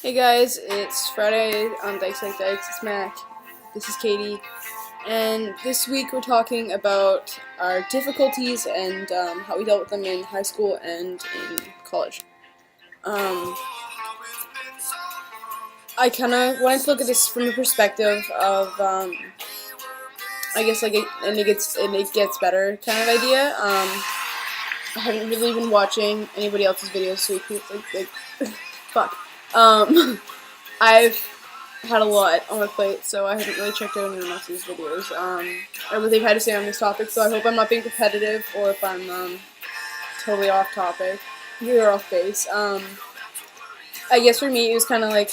Hey guys, it's Friday on Dykes Like Dykes. It's Mac. This is Katie. And this week we're talking about our difficulties and how we dealt with them in high school and in college. I kind of wanted to look at this from the perspective of, I guess and it gets better kind of idea. I haven't really been watching anybody else's videos, so fuck. I've had a lot on my plate, so I haven't really checked out anyone else's videos, or what they've had to say on this topic, so I hope I'm not being repetitive, or if I'm, totally off topic, or off base. I guess for me, it was kind of like,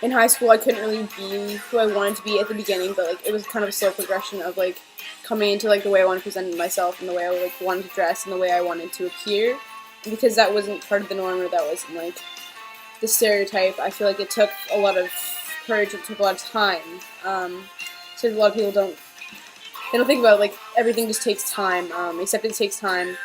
in high school, I couldn't really be who I wanted to be at the beginning, but, like, it was kind of a slow progression of, like, coming into, like, the way I wanted to present myself, and the way I, like, wanted to dress, and the way I wanted to appear, because that wasn't part of the norm, or that wasn't, like, the stereotype. I feel like it took a lot of courage, it took a lot of time, so a lot of people don't think about, like, everything just takes time, except it takes time,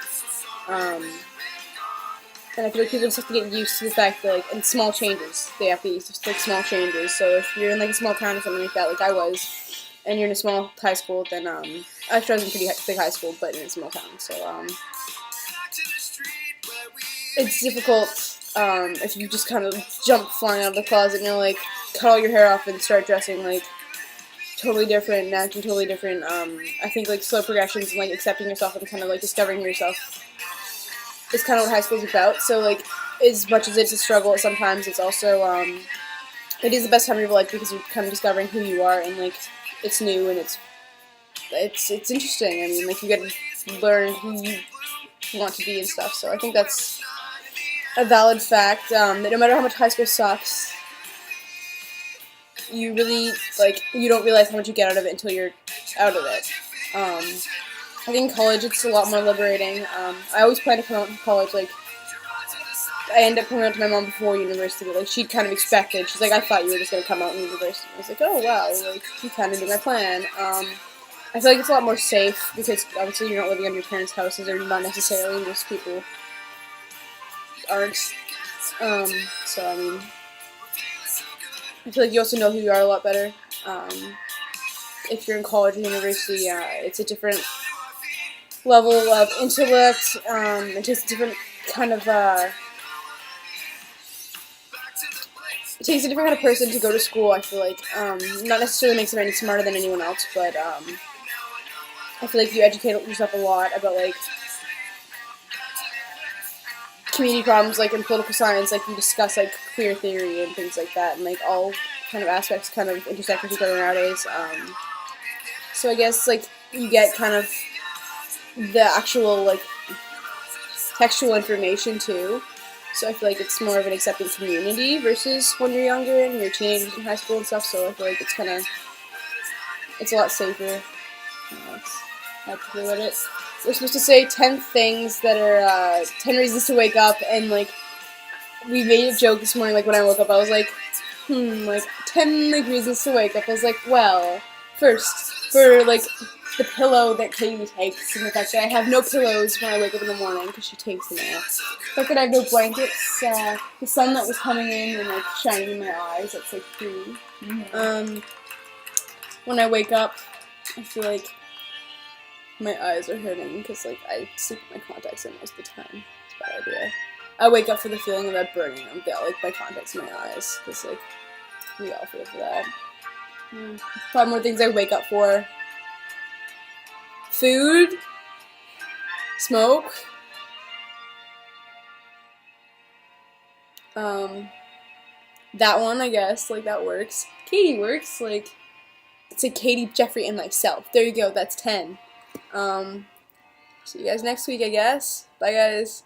and I feel like people just have to get used to the fact that, like, and small changes, they have to get used to, like, small changes. So if you're in, like, a small town or something like that, like I was, and you're in a small high school, then, actually I was in a pretty big high school, but in a small town, so, it's difficult, if you just kind of jump flying out of the closet and you're, like, cut all your hair off and start dressing, like, totally different, and acting totally different. I think, like, slow progressions and, like, accepting yourself and kind of, like, discovering yourself is kind of what high school's about. So, like, as much as it's a struggle sometimes, it's also, it is the best time of your life because you're kind of discovering who you are, and, like, it's new and it's interesting. I mean, like, you get to learn who you want to be and stuff, so I think that's a valid fact, that no matter how much high school sucks, you really, like, you don't realize how much you get out of it until you're out of it. I think in college it's a lot more liberating. I always planned to come out from college, like, I ended up coming out to my mom before university, but, like, she'd kind of expected, she's like, I thought you were just going to come out in university. I was like, oh, wow, like, you kind of did my plan. I feel like it's a lot more safe, because obviously you're not living on your parents' houses, or not necessarily, most people aren't. So, I mean, I feel like you also know who you are a lot better. If you're in college or university, it's a different level of intellect, it takes a different kind of, it takes a different kind of person to go to school, I feel like. Not necessarily makes them any smarter than anyone else, but, I feel like you educate yourself a lot about, like, community problems, like, in political science, like, you discuss, like, queer theory and things like that, and, like, all kind of aspects kind of intersect with each other nowadays. So I guess, like, you get kind of the actual, like, textual information, too. So I feel like it's more of an accepting community versus when you're younger and you're teenagers in high school and stuff, so I feel like it's kind of, it's a lot safer. I feel about it. We're supposed to say 10 things that are, 10 reasons to wake up, and, like, we made a joke this morning, like, when I woke up, I was like, like, 10, like, reasons to wake up. I was like, well, first, for, like, the pillow that Katie takes, and the fact that I have no pillows when I wake up in the morning, because she takes them all. The fact that I have no blankets, the sun that was coming in and, like, shining in my eyes, that's, like, cool. When I wake up, I feel like my eyes are hurting, because, like, I sleep with my contacts in most of the time. It's a bad idea. I wake up for the feeling of that burning of, like, my contacts in my eyes, because, like, we all feel for that. 5 more things I wake up for. Food. Smoke. That one, I guess, like, that works. Katie works, like, it's like Katie, Jeffrey, and myself. There you go, that's 10. See you guys next week, I guess. Bye, guys.